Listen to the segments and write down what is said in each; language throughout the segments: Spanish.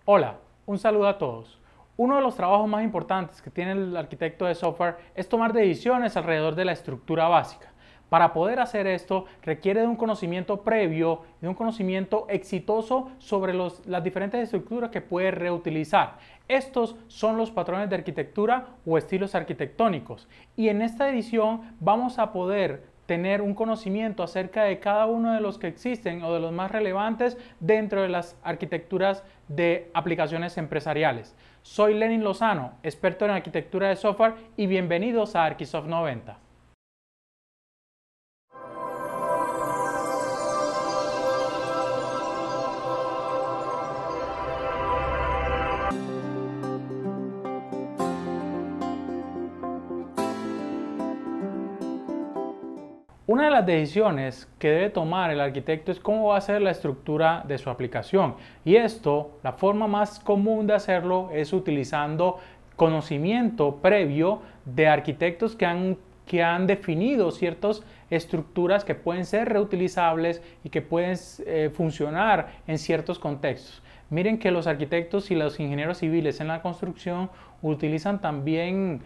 Hola, un saludo a todos. Uno de los trabajos más importantes que tiene el arquitecto de software es tomar decisiones alrededor de la estructura básica. Para poder hacer esto requiere de un conocimiento previo y de un conocimiento exitoso sobre las diferentes estructuras que puede reutilizar. Estos son los patrones de arquitectura o estilos arquitectónicos. Y en esta edición vamos a poder tener un conocimiento acerca de cada uno de los que existen o de los más relevantes dentro de las arquitecturas de aplicaciones empresariales. Soy Lenin Lozano, experto en arquitectura de software y bienvenidos a Arquisoft 90. Una de las decisiones que debe tomar el arquitecto es cómo va a ser la estructura de su aplicación. Y esto, la forma más común de hacerlo es utilizando conocimiento previo de arquitectos que han definido ciertas estructuras que pueden ser reutilizables y que pueden funcionar en ciertos contextos. Miren que los arquitectos y los ingenieros civiles en la construcción utilizan también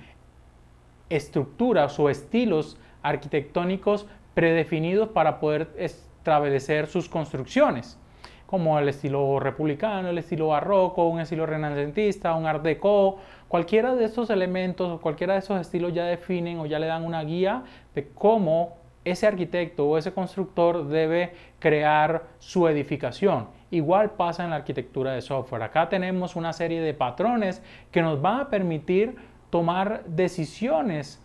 estructuras o estilos arquitectónicos predefinidos para poder establecer sus construcciones, como el estilo republicano, el estilo barroco, un estilo renacentista, un art déco. Cualquiera de estos elementos o cualquiera de esos estilos ya definen o ya le dan una guía de cómo ese arquitecto o ese constructor debe crear su edificación. Igual pasa en la arquitectura de software. Acá tenemos una serie de patrones que nos van a permitir tomar decisiones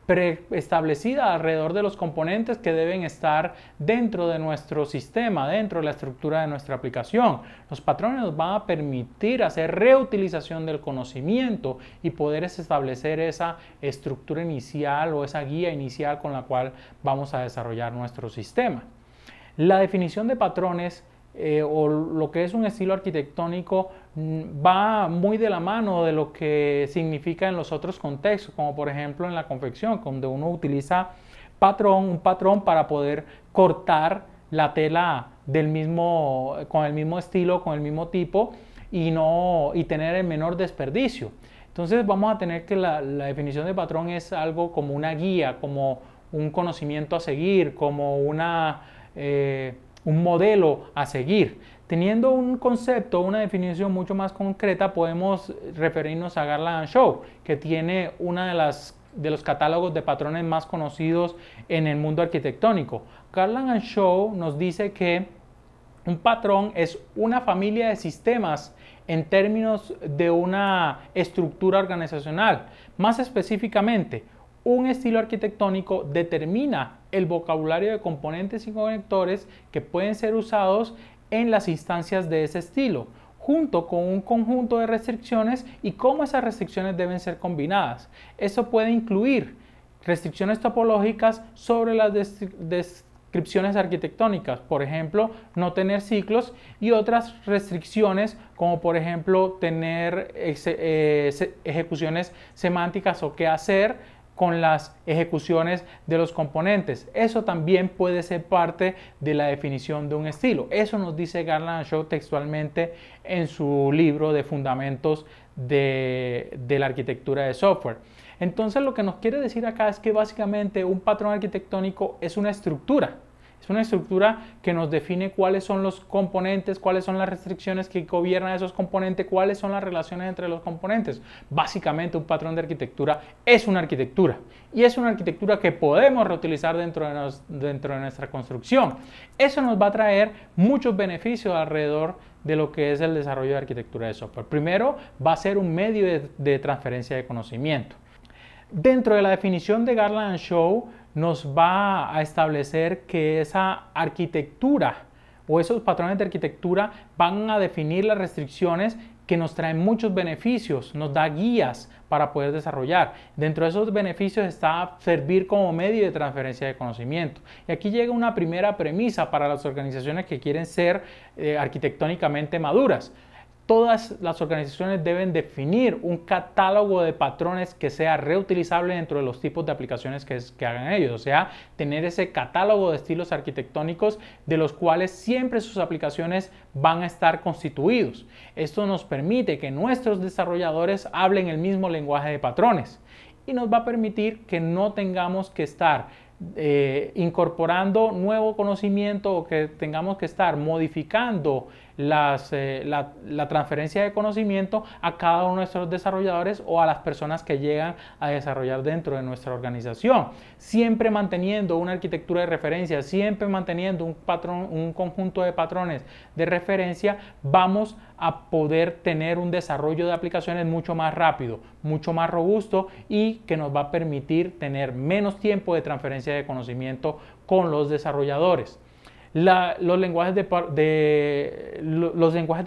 preestablecida alrededor de los componentes que deben estar dentro de nuestro sistema, dentro de la estructura de nuestra aplicación. Los patrones nos van a permitir hacer reutilización del conocimiento y poder establecer esa estructura inicial o esa guía inicial con la cual vamos a desarrollar nuestro sistema. La definición de patrones o lo que es un estilo arquitectónico va muy de la mano de lo que significa en los otros contextos, como por ejemplo en la confección, donde uno utiliza un patrón para poder cortar la tela con el mismo estilo, con el mismo tipo y tener el menor desperdicio. Entonces vamos a tener que la definición de patrón es algo como una guía, como un conocimiento a seguir, como un modelo a seguir. Teniendo un concepto, una definición mucho más concreta, podemos referirnos a Garland & Shaw, que tiene una de los catálogos de patrones más conocidos en el mundo arquitectónico. Garland & Shaw nos dice que un patrón es una familia de sistemas en términos de una estructura organizacional. Más específicamente, un estilo arquitectónico determina el vocabulario de componentes y conectores que pueden ser usados en las instancias de ese estilo, junto con un conjunto de restricciones y cómo esas restricciones deben ser combinadas. Eso puede incluir restricciones topológicas sobre las descripciones arquitectónicas, por ejemplo, no tener ciclos, y otras restricciones como por ejemplo tener ejecuciones semánticas o qué hacer con las ejecuciones de los componentes. Eso también puede ser parte de la definición de un estilo. Eso nos dice Garland & Shaw textualmente en su libro de Fundamentos de la Arquitectura de Software. Entonces lo que nos quiere decir acá es que básicamente un patrón arquitectónico es una estructura. Es una estructura que nos define cuáles son los componentes, cuáles son las restricciones que gobiernan esos componentes, cuáles son las relaciones entre los componentes. Básicamente un patrón de arquitectura es una arquitectura y es una arquitectura que podemos reutilizar dentro de nuestra construcción. Eso nos va a traer muchos beneficios alrededor de lo que es el desarrollo de arquitectura de software. Primero, va a ser un medio de transferencia de conocimiento. Dentro de la definición de Garland & Shaw nos va a establecer que esa arquitectura o esos patrones de arquitectura van a definir las restricciones que nos traen muchos beneficios, nos da guías para poder desarrollar. Dentro de esos beneficios está servir como medio de transferencia de conocimiento. Y aquí llega una primera premisa para las organizaciones que quieren ser arquitectónicamente maduras. todas las organizaciones deben definir un catálogo de patrones que sea reutilizable dentro de los tipos de aplicaciones que hagan ellos. O sea, tener ese catálogo de estilos arquitectónicos de los cuales siempre sus aplicaciones van a estar constituidos. Esto nos permite que nuestros desarrolladores hablen el mismo lenguaje de patrones y nos va a permitir que no tengamos que estar incorporando nuevo conocimiento o que tengamos que estar modificando la transferencia de conocimiento a cada uno de nuestros desarrolladores o a las personas que llegan a desarrollar dentro de nuestra organización. Siempre manteniendo una arquitectura de referencia, siempre manteniendo un patrón, un conjunto de patrones de referencia, vamos a poder tener un desarrollo de aplicaciones mucho más rápido, mucho más robusto y que nos va a permitir tener menos tiempo de transferencia de conocimiento con los desarrolladores. Los lenguajes de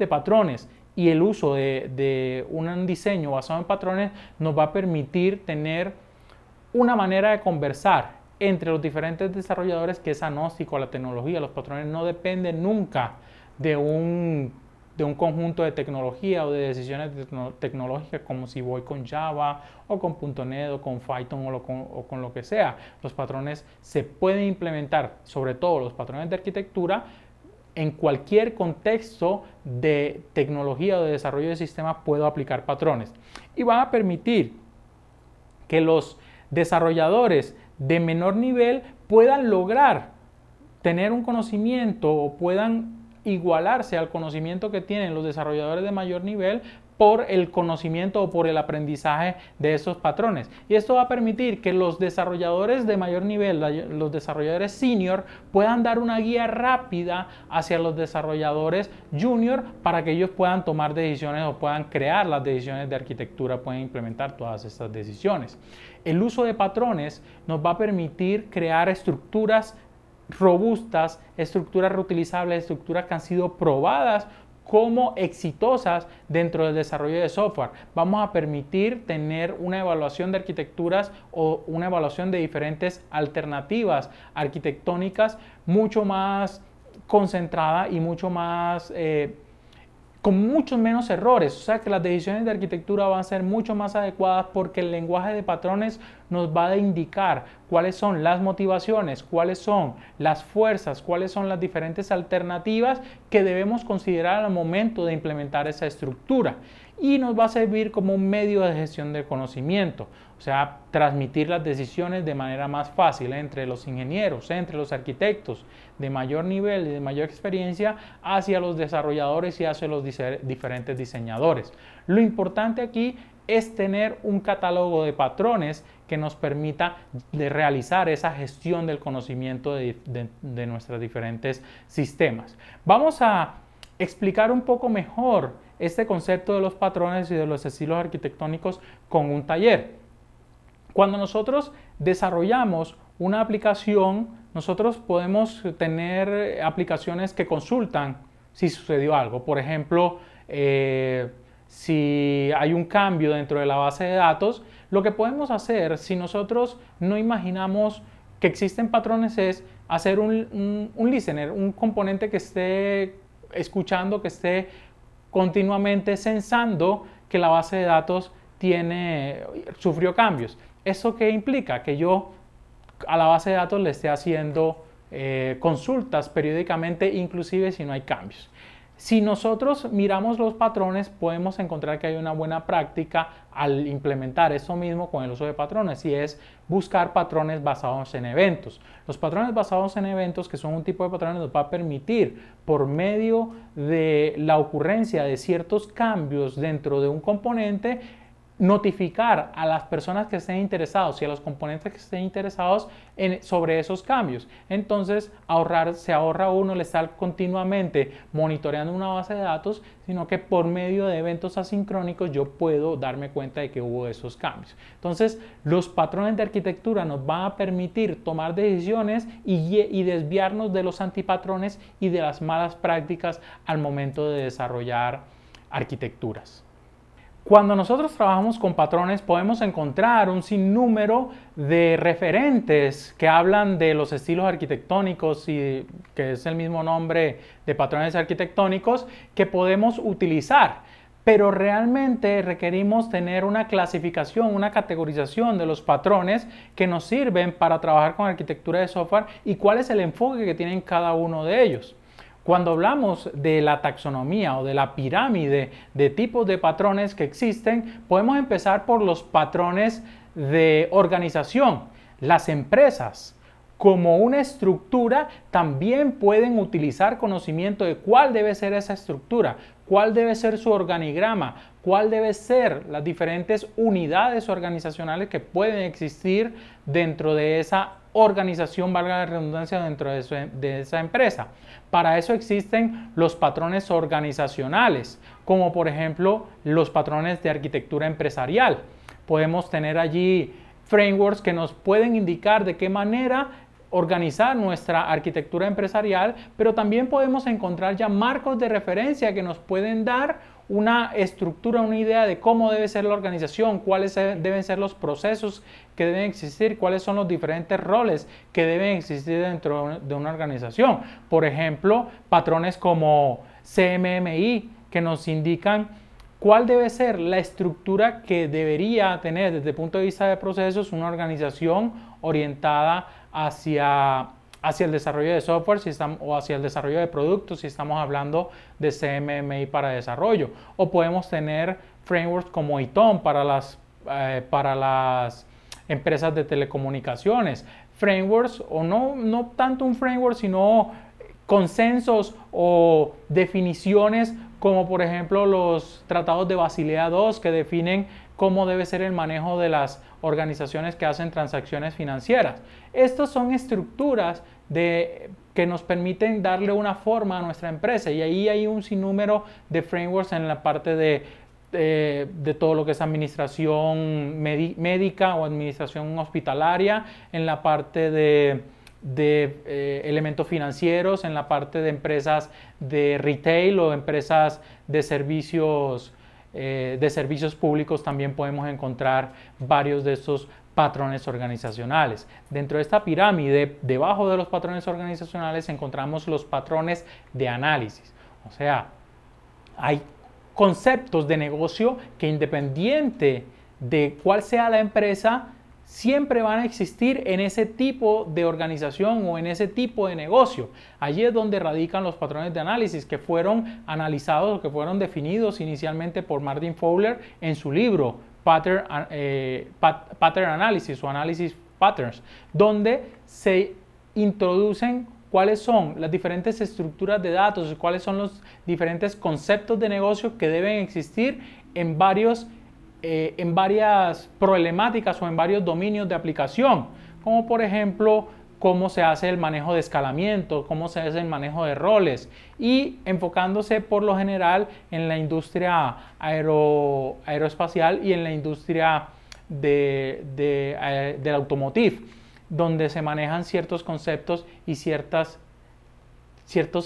patrones y el uso de un diseño basado en patrones nos va a permitir tener una manera de conversar entre los diferentes desarrolladores que es agnóstico a la tecnología. Los patrones no dependen nunca de un conjunto de tecnología o de decisiones tecnológicas como si voy con Java o con .NET o con Python o con lo que sea. Los patrones se pueden implementar, sobre todo los patrones de arquitectura, en cualquier contexto de tecnología o de desarrollo de sistemas puedo aplicar patrones. Y van a permitir que los desarrolladores de menor nivel puedan lograr tener un conocimiento o puedan igualarse al conocimiento que tienen los desarrolladores de mayor nivel por el conocimiento o por el aprendizaje de esos patrones. Y esto va a permitir que los desarrolladores de mayor nivel, los desarrolladores senior, puedan dar una guía rápida hacia los desarrolladores junior para que ellos puedan tomar decisiones o puedan crear las decisiones de arquitectura, pueden implementar todas estas decisiones. El uso de patrones nos va a permitir crear estructuras robustas, estructuras reutilizables, estructuras que han sido probadas como exitosas dentro del desarrollo de software. Vamos a permitir tener una evaluación de arquitecturas o una evaluación de diferentes alternativas arquitectónicas mucho más concentrada y mucho más con muchos menos errores. O sea que las decisiones de arquitectura van a ser mucho más adecuadas porque el lenguaje de patrones nos va a indicar cuáles son las motivaciones, cuáles son las fuerzas, cuáles son las diferentes alternativas que debemos considerar al momento de implementar esa estructura. Y nos va a servir como un medio de gestión del conocimiento, o sea, transmitir las decisiones de manera más fácil entre los ingenieros, entre los arquitectos de mayor nivel y de mayor experiencia hacia los desarrolladores y hacia los diferentes diseñadores. Lo importante aquí es tener un catálogo de patrones que nos permita realizar esa gestión del conocimiento de nuestros diferentes sistemas. Vamos a explicar un poco mejor este concepto de los patrones y de los estilos arquitectónicos con un taller. Cuando nosotros desarrollamos una aplicación, nosotros podemos tener aplicaciones que consultan si sucedió algo. Por ejemplo, si hay un cambio dentro de la base de datos, lo que podemos hacer si nosotros no imaginamos que existen patrones es hacer un listener, un componente que esté escuchando, que esté continuamente sensando que la base de datos sufrió cambios. ¿Eso qué implica? Que yo a la base de datos le esté haciendo consultas periódicamente, inclusive si no hay cambios. Si nosotros miramos los patrones, podemos encontrar que hay una buena práctica al implementar eso mismo con el uso de patrones, y es buscar patrones basados en eventos. Los patrones basados en eventos, que son un tipo de patrones, nos va a permitir, por medio de la ocurrencia de ciertos cambios dentro de un componente, notificar a las personas que estén interesados y a los componentes que estén interesados sobre esos cambios. Entonces se ahorra uno el estar continuamente monitoreando una base de datos, sino que por medio de eventos asincrónicos yo puedo darme cuenta de que hubo esos cambios. Entonces los patrones de arquitectura nos van a permitir tomar decisiones y desviarnos de los antipatrones y de las malas prácticas al momento de desarrollar arquitecturas. Cuando nosotros trabajamos con patrones podemos encontrar un sinnúmero de referentes que hablan de los estilos arquitectónicos y que es el mismo nombre de patrones arquitectónicos que podemos utilizar. Pero realmente requerimos tener una clasificación, una categorización de los patrones que nos sirven para trabajar con arquitectura de software y cuál es el enfoque que tienen cada uno de ellos. Cuando hablamos de la taxonomía o de la pirámide de tipos de patrones que existen, podemos empezar por los patrones de organización. Las empresas, como una estructura, también pueden utilizar conocimiento de cuál debe ser esa estructura, cuál debe ser su organigrama, cuál debe ser las diferentes unidades organizacionales que pueden existir dentro de esa organización, valga la redundancia, dentro de esa empresa. Para eso existen los patrones organizacionales, como por ejemplo los patrones de arquitectura empresarial. Podemos tener allí frameworks que nos pueden indicar de qué manera organizar nuestra arquitectura empresarial, pero también podemos encontrar ya marcos de referencia que nos pueden dar una estructura, una idea de cómo debe ser la organización, cuáles deben ser los procesos que deben existir, cuáles son los diferentes roles que deben existir dentro de una organización. Por ejemplo, patrones como CMMI que nos indican cuál debe ser la estructura que debería tener desde el punto de vista de procesos una organización orientada hacia el desarrollo de software o hacia el desarrollo de productos si estamos hablando de CMMI para desarrollo. O podemos tener frameworks como ITOM para las empresas de telecomunicaciones. Frameworks, o no tanto un framework, sino consensos o definiciones como por ejemplo los tratados de Basilea II que definen cómo debe ser el manejo de las organizaciones que hacen transacciones financieras. Estas son estructuras que nos permiten darle una forma a nuestra empresa y ahí hay un sinnúmero de frameworks en la parte de todo lo que es administración médica o administración hospitalaria, en la parte de elementos financieros, en la parte de empresas de retail o empresas de servicios públicos también podemos encontrar varios de estos patrones organizacionales. Dentro de esta pirámide, debajo de los patrones organizacionales, encontramos los patrones de análisis. O sea, hay conceptos de negocio que independiente de cuál sea la empresa, siempre van a existir en ese tipo de organización o en ese tipo de negocio. Allí es donde radican los patrones de análisis que fueron analizados, que fueron definidos inicialmente por Martin Fowler en su libro Pattern Analysis o Analysis Patterns, donde se introducen cuáles son las diferentes estructuras de datos y cuáles son los diferentes conceptos de negocio que deben existir en varias problemáticas o en varios dominios de aplicación, como por ejemplo cómo se hace el manejo de escalamiento, cómo se hace el manejo de roles y enfocándose por lo general en la industria aeroespacial y en la industria del automotive, donde se manejan ciertos conceptos y ciertos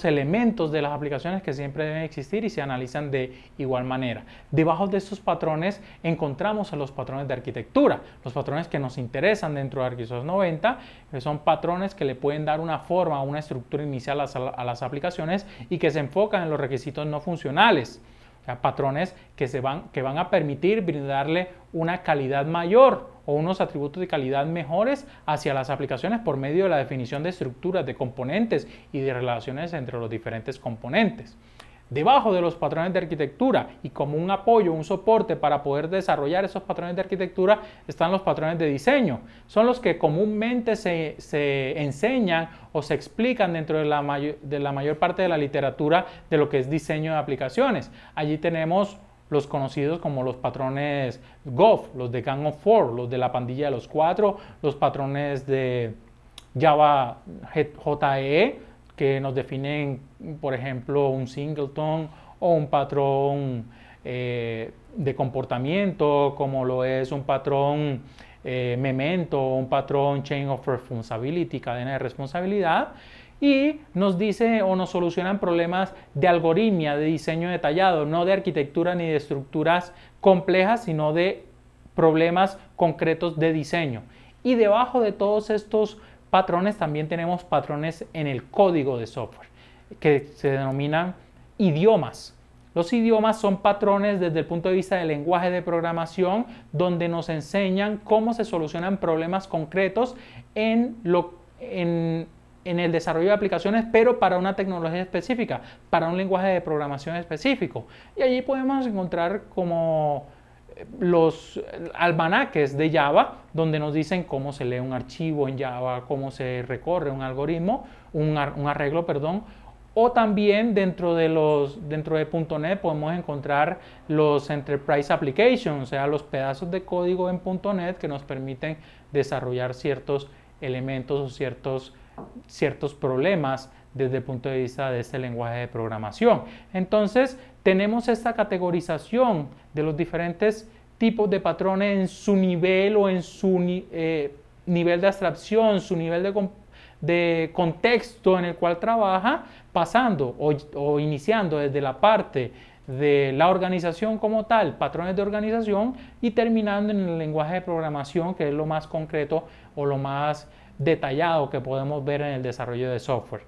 elementos de las aplicaciones que siempre deben existir y se analizan de igual manera. Debajo de estos patrones encontramos a los patrones de arquitectura, los patrones que nos interesan dentro de ArchiSoft 90, que son patrones que le pueden dar una forma, una estructura inicial a las aplicaciones y que se enfocan en los requisitos no funcionales. O sea, patrones que van a permitir brindarle una calidad mayor o unos atributos de calidad mejores hacia las aplicaciones por medio de la definición de estructuras, de componentes y de relaciones entre los diferentes componentes. Debajo de los patrones de arquitectura y como un apoyo, un soporte para poder desarrollar esos patrones de arquitectura están los patrones de diseño. Son los que comúnmente se enseñan o se explican dentro de la mayor parte de la literatura de lo que es diseño de aplicaciones. Allí tenemos los conocidos como los patrones GOF, los de Gang of Four, los de la pandilla de los cuatro, los patrones de Java JEE, que nos definen, por ejemplo, un singleton o un patrón de comportamiento, como lo es un patrón memento o un patrón chain of responsibility, cadena de responsabilidad. y nos dice o nos solucionan problemas de algoritmia, de diseño detallado, no de arquitectura ni de estructuras complejas, sino de problemas concretos de diseño. Y debajo de todos estos patrones también tenemos patrones en el código de software, que se denominan idiomas. Los idiomas son patrones desde el punto de vista del lenguaje de programación, donde nos enseñan cómo se solucionan problemas concretos en el desarrollo de aplicaciones, pero para una tecnología específica, para un lenguaje de programación específico. Y allí podemos encontrar como los almanaques de Java, donde nos dicen cómo se lee un archivo en Java, cómo se recorre un algoritmo, un arreglo, perdón. O también dentro de .NET podemos encontrar los Enterprise Applications, o sea, los pedazos de código en .NET que nos permiten desarrollar ciertos elementos o ciertos problemas desde el punto de vista de este lenguaje de programación. Entonces, tenemos esta categorización de los diferentes tipos de patrones en su nivel o en su nivel de abstracción, su nivel de contexto en el cual trabaja, pasando o iniciando desde la parte de la organización como tal, patrones de organización, y terminando en el lenguaje de programación, que es lo más concreto o lo más detallado que podemos ver en el desarrollo de software.